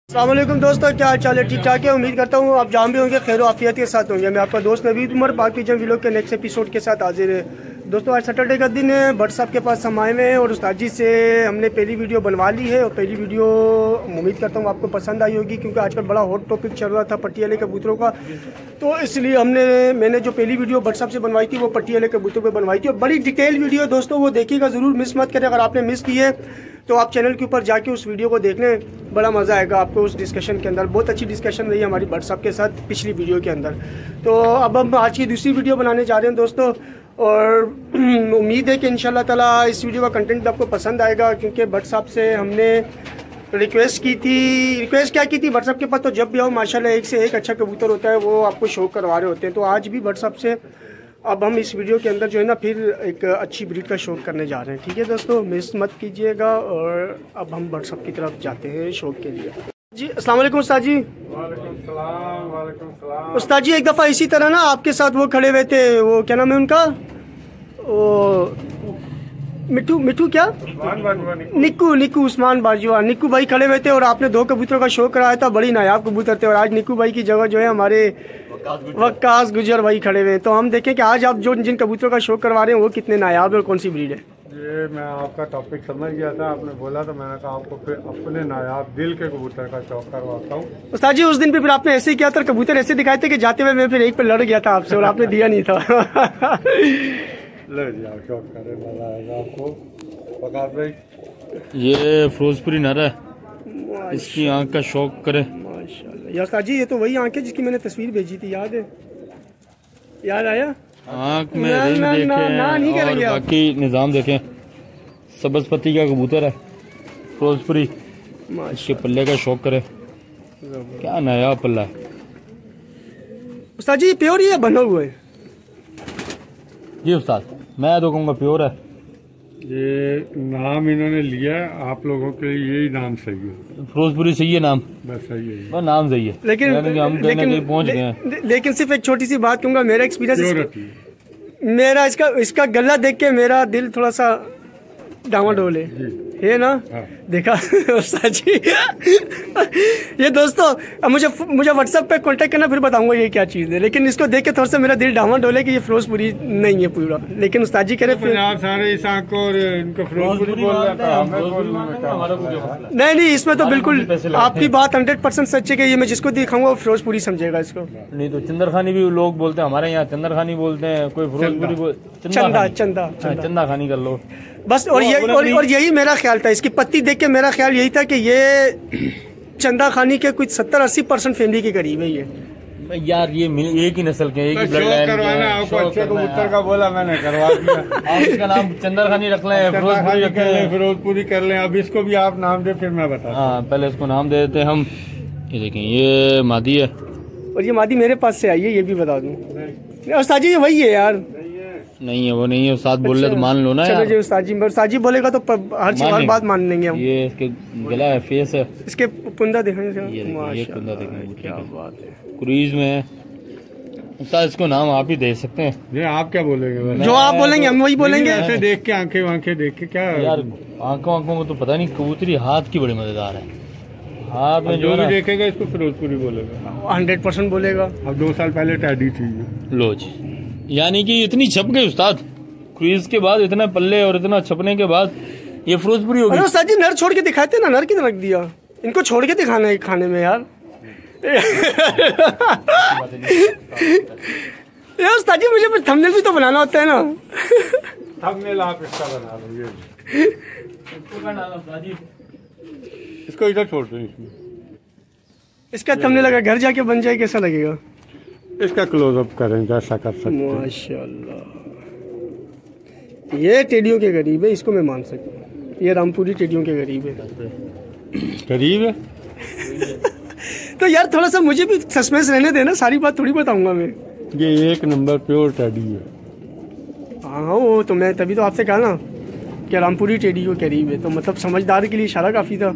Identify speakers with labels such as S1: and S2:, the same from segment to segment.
S1: अस्सलाम वालेकुम दोस्तों, क्या हाल चाल है? ठीक ठाक है। उम्मीद करता हूँ आप जहाँ भी होंगे खैर आफियत के साथ होंगे। मैं आपका दोस्त नवीद उमर बाकी जम व्लॉग के नेक्स्ट एपिसोड के साथ हाजिर है। दोस्तों आज सैटरडे का दिन है, भट्ट साहब के पास हम आए हुए हैं और उस्ताद जी से हमने पहली वीडियो बनवा ली है और पहली वीडियो उम्मीद करता हूँ आपको पसंद आई होगी, क्योंकि आजकल बड़ा हॉट टॉपिक चल रहा था पट्टी वाले कबूतरों का। तो इसलिए मैंने जो पहली वीडियो भट्ट साहब से बनवाई थी वो पट्टी वाले कबूतरों पर बनवाई थी और बड़ी डिटेल वीडियो दोस्तों, वो देखिएगा ज़रूर, मिस मत करें। अगर आपने मिस की है तो आप चैनल के ऊपर जाके उस वीडियो को देख लें, बड़ा मज़ा आएगा आपको उस डिस्कशन के अंदर। बहुत अच्छी डिस्कशन रही हमारी भट्ट साहब के साथ पिछली वीडियो के अंदर। तो अब हम आज की दूसरी वीडियो बनाने जा रहे हैं दोस्तों, और उम्मीद है कि इंशाल्लाह ताला इस वीडियो का कंटेंट आपको पसंद आएगा, क्योंकि भट्ट साहब से हमने रिक्वेस्ट क्या की थी भट्ट साहब के पास। तो जब भी आओ माशाल्लाह एक से एक अच्छा कबूतर होता है, वो आपको शौक करवा रहे होते हैं। तो आज भी भट्ट साहब से अब हम इस वीडियो के अंदर जो है ना फिर एक अच्छी ब्रीड का शौक करने जा रहे हैं। ठीक है दोस्तों, मिस मत कीजिएगा। और अब हम भट्ट साहब की तरफ जाते हैं शौक के लिए। जी अस्सलाम वालेकुम उस्ताद जी।
S2: वालेकुम सलाम।
S1: उस्ताद जी एक दफ़ा इसी तरह ना आपके साथ वो खड़े हुए थे, वो क्या नाम है उनका, वो मिठू क्या, निक्कू उस्मान बाजवा, निक्कू भाई खड़े हुए थे और आपने दो कबूतरों का शौक कराया था। बड़ी नायाब कबूतर थे और आज निक्कू भाई की जगह जो है हमारे वक्कास गुजर भाई खड़े हुए हैं। तो हम देखें कि आज आप जिन कबूतरों का शौक करवा रहे हैं वो कितने नायाब है और कौन सी ब्रीड है।
S2: ये मैं आपका टॉपिक समझ गया था, आपने बोला तो मैंने कहा आपको फिर अपने नायाब दिल के कबूतर का शौक करवाता हूँ।
S1: उस्ताद जी उस दिन भी फिर आपने ऐसे ही किया था, कबूतर ऐसे दिखाए थे कि जाते हुए मैं फिर एक पे लड़ गया था आपसे और आपने दिया नहीं था।
S2: ले जाओ शौक करे, मजा आएगा आपको। वकास भाई
S3: ये फिरोजपुरी नर है, इसकी आंख का शौक करे
S1: माशाल्लाह। यार उस्ताद जी ये तो वही आंख है जिसकी मैंने तस्वीर भेजी थी, याद है? याद आया?
S3: आंख में रिंग देखें और बाकी निज़ाम देखें। सब्ज़पति का कबूतर है फिरोजपुरी, इसके पल्ले का शौक करे, क्या नया पल्ला है।
S1: उस्ताद जी प्योर ही है बना हुआ है?
S3: जी उस्ताद मैं तो कहूँगा प्योर है।
S2: ये नाम इन्होंने लिया, आप लोगों के लिए यही नाम सही है।
S3: फिरोजपुरी सही है नाम,
S2: बस सही है,
S3: बस नाम सही है।
S1: लेकिन
S3: हम पहुँच गए हैं।
S1: लेकिन सिर्फ एक छोटी सी बात कहूँगा, मेरा एक्सपीरियंस, मेरा इसका गला देख के मेरा दिल थोड़ा सा डामाडोल है ना।
S2: हाँ।
S1: देखा उस्ताद जी। ये दोस्तों अब मुझे व्हाट्सएप पे कांटेक्ट करना, फिर बताऊंगा ये क्या चीज़ है। लेकिन इसको देख के थोड़ा सा मेरा दिल डामाडोल है कि ये फिरोजपुरी नहीं है पूरा। लेकिन उस्ताद जी कह रहे
S2: पंजाब सारे इस आंख को और इनको फिरोजपुरी बोल रहा था।
S1: नहीं इसमें तो बिल्कुल आपकी बात 100% सच है कि ये मैं जिसको दिखाऊंगा वो फिरोजपुरी समझेगा इसको।
S3: नहीं तो चंदरखानी भी लोग बोलते हैं, हमारे यहाँ चंदरखानी बोलते हैं, कोई फिरोजपुरी चंदा खानी कर लो
S1: बस। और यही मेरा ख्याल था, इसकी पत्ती देख के मेरा ख्याल यही था कि ये चंदा खानी के कुछ 70-80% फैमिली के करीब है ये।
S3: यार ये एक ही नस्ल के, एक ही ब्लड लाइन
S2: करवाना आपको अच्छे कबूतर का बोला मैंने, करवा दिया।
S3: आप इसका नाम चंदरखानी रख लें,
S2: फिरोजपुरी कर लें। अब इसको भी आप नाम दे फिर मैं बता।
S3: हाँ पहले इसको नाम दे देते हम। ये देखें ये मादी है
S1: और ये मादी मेरे पास से आई है, ये भी बता दूं। उस्ताद जी ये वही है यार?
S3: नहीं है वो नहीं है, उस्ताद बोल रहे तो मान लो ना यार।
S1: चलो जी उस्ताद जी बोलेगा तो हर बात मान लेंगे हम।
S3: ये इसके गला है, फेस है,
S1: इसके पुंदा देखेंगे,
S3: ये पुंदा देखेंगे,
S1: क्या बात है।
S3: क्रूज में है उस्ताद, इसको नाम आप ही दे सकते हैं।
S2: ये आप क्या बोलेंगे?
S1: जो आप बोलेंगे हम वही बोलेंगे।
S2: ऐसे देख के आंखें देख के क्या
S3: यार, आंखों को तो पता नहीं, कबूतरी हाथ की बड़ी मजेदार है। हाथ में
S2: जो भी देखेगा इसको फिरोजपुरी बोलेगा,
S1: 100% बोलेगा। अब
S2: 2 साल पहले टैडी थी।
S3: लो जी, यानी कि इतनी छप गई उस्ताद, क्रूज के बाद इतना पल्ले और इतना छपने के बाद ये फिरोजपुरी हो गई।
S1: उस्ताद जी नर छोड़ के दिखाते ना, नर किधर रख दिया? इनको छोड़ के दिखाना है खाने में यार। यार उस्ताद जी मुझे थंबनेल भी तो बनाना होता है ना।
S2: थंबनेल आप इसका बना लो, इसको इधर छोड़ दो।
S1: इसका थंबनेल अगर घर जाके बन जाए कैसा लगेगा?
S2: इसका क्लोजअप करें जैसा कर सकते हैं।
S1: माशाल्लाह ये टेडियों के करीब है, इसको मैं मान सकता हूँ। ये रामपुरी टेडियों के करीब है। तो यार थोड़ा सा मुझे भी सस्पेंस रहने देना, सारी बात थोड़ी बताऊंगा मैं।
S2: ये 1 नंबर प्योर टेडी है।
S1: हाँ वो तो मैं तभी तो आपसे कहा ना कि रामपुरी टेडी के करीब है, तो मतलब समझदार के लिए इशारा काफ़ी था।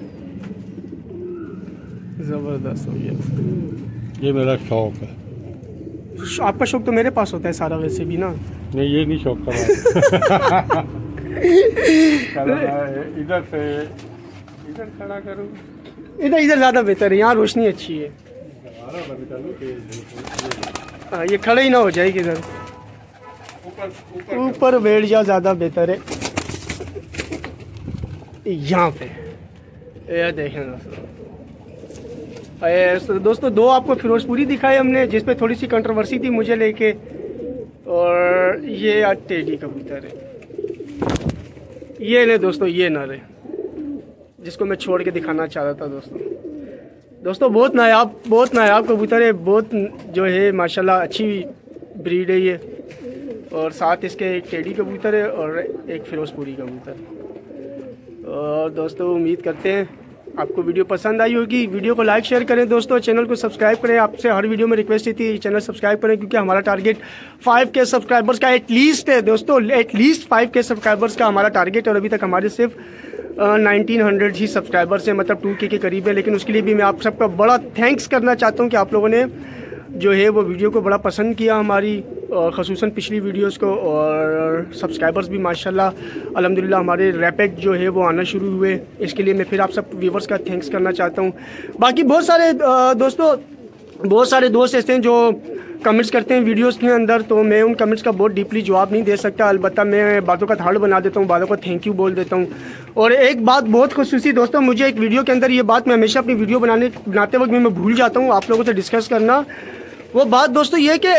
S1: ज़बरदस्त हो गया।
S2: ये मेरा शौक है।
S1: आपका शौक तो मेरे पास होता है सारा वैसे भी ना।
S2: नहीं ये नहीं शौक था। इधर से इधर खड़ा करूँ।
S1: इधर ज़्यादा बेहतर है, यहाँ रोशनी अच्छी है। हाँ, ये खड़े ही ना हो जाए किधर, ऊपर बैठ जाओ, ज़्यादा बेहतर है। यहाँ पे ये देखें दोस्तों, दो आपको फिरोजपुरी दिखाए हमने, जिस पे थोड़ी सी कंट्रोवर्सी थी मुझे लेके, और ये टेडी कबूतर है, ये ने दोस्तों, ये नर है जिसको मैं छोड़ के दिखाना चाह रहा था दोस्तों। बहुत नायाब कबूतर है, बहुत जो है माशाल्लाह अच्छी ब्रीड है ये, और साथ इसके एक टेडी कबूतर है और एक फिरोजपुरी कबूतर। और दोस्तों उम्मीद करते हैं आपको वीडियो पसंद आई होगी। वीडियो को लाइक शेयर करें दोस्तों, चैनल को सब्सक्राइब करें। आपसे हर वीडियो में रिक्वेस्ट थी चैनल सब्सक्राइब करें, क्योंकि हमारा टारगेट 5K सब्सक्राइबर्स का एटलीस्ट है दोस्तों, एटलीस्ट 5K सब्सक्राइबर्स का हमारा टारगेट है। और अभी तक हमारे सिर्फ 1900 ही सब्सक्राइबर्स हैं, मतलब 2K के करीब है। लेकिन उसके लिए भी मैं आप सबका बड़ा थैंक्स करना चाहता हूँ कि आप लोगों ने जो है वो वीडियो को बड़ा पसंद किया हमारी, और ख़ुसूसन पिछली वीडियोस को। और सब्सक्राइबर्स भी माशाल्लाह अल्हम्दुलिल्लाह हमारे रैपिड जो है वो आना शुरू हुए। इसके लिए मैं फिर आप सब व्यूवर्स का थैंक्स करना चाहता हूँ। बाकी बहुत सारे दोस्त ऐसे हैं जो कमेंट्स करते हैं वीडियोस के अंदर, तो मैं उन कमेंट्स का बहुत डीपली जवाब नहीं दे सकता। अलबत्ता मैं बातों का थाड़ बना देता हूँ, बातों को थैंक यू बोल देता हूँ। और एक बात बहुत खुशूसी दोस्तों, मुझे एक वीडियो के अंदर ये बात मैं हमेशा अपनी वीडियो बनाते वक्त मैं भूल जाता हूँ आप लोगों से डिस्कस करना। वो बात दोस्तों ये कि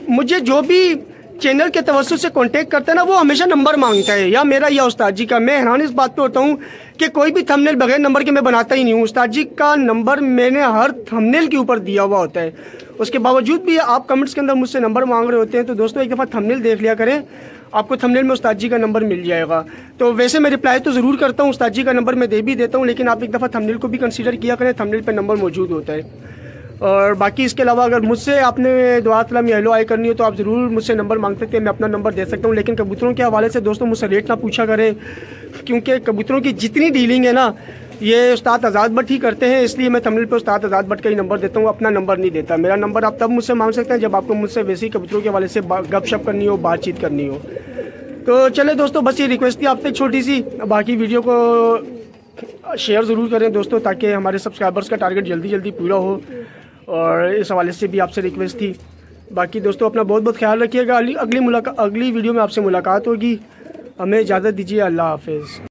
S1: मुझे जो भी चैनल के तवज्जुह से कांटेक्ट करता है ना, वो हमेशा नंबर मांगता है, या मेरा या उस्ताद जी का। मैं हैरान इस बात पे होता हूँ कि कोई भी थंबनेल बगैर नंबर के मैं बनाता ही नहीं हूँ। उस्ताद जी का नंबर मैंने हर थंबनेल के ऊपर दिया हुआ होता है, उसके बावजूद भी आप कमेंट्स के अंदर मुझसे नंबर मांग रहे होते हैं। तो दोस्तों एक दफ़ा थंबनेल देख लिया करें, आपको थंबनेल में उस्ताद जी का नंबर मिल जाएगा। तो वैसे मैं रिप्लाई तो ज़रूर करता हूँ, उस्ताद जी का नंबर मैं दे भी देता हूँ, लेकिन आप एक दफ़ा थंबनेल को भी कंसीडर किया करें, थंबनेल पर नंबर मौजूद होता है। और बाकी इसके अलावा अगर मुझसे आपने दुआ सलाम या हेलो आई करनी हो तो आप ज़रूर मुझसे नंबर मांग सकते हैं, मैं अपना नंबर दे सकता हूँ। लेकिन कबूतरों के हवाले से दोस्तों मुझसे रेट ना पूछा करें, क्योंकि कबूतरों की जितनी डीलिंग है ना ये उस्ताद आज़ाद भट्ट ही करते हैं, इसलिए मैं थंबनेल पे उस्ताद आज़ाद भट्ट का ही नंबर देता हूँ, अपना नंबर नहीं देता। मेरा नंबर आप तब मुझसे मांग सकते हैं जब आपको मुझसे वैसे ही कबूतरों के हवाले से गपशप करनी हो, बातचीत करनी हो। तो चले दोस्तों, बस ये रिक्वेस्ट थी आपसे छोटी सी। बाकी वीडियो को शेयर ज़रूर करें दोस्तों, ताकि हमारे सब्सक्राइबर्स का टारगेट जल्दी जल्दी पूरा हो, और इस हवाले से भी आपसे रिक्वेस्ट थी। बाकी दोस्तों अपना बहुत बहुत ख्याल रखिएगा। अगली वीडियो में आपसे मुलाकात होगी। हमें इजाज़त दीजिए, अल्लाह हाफिज़।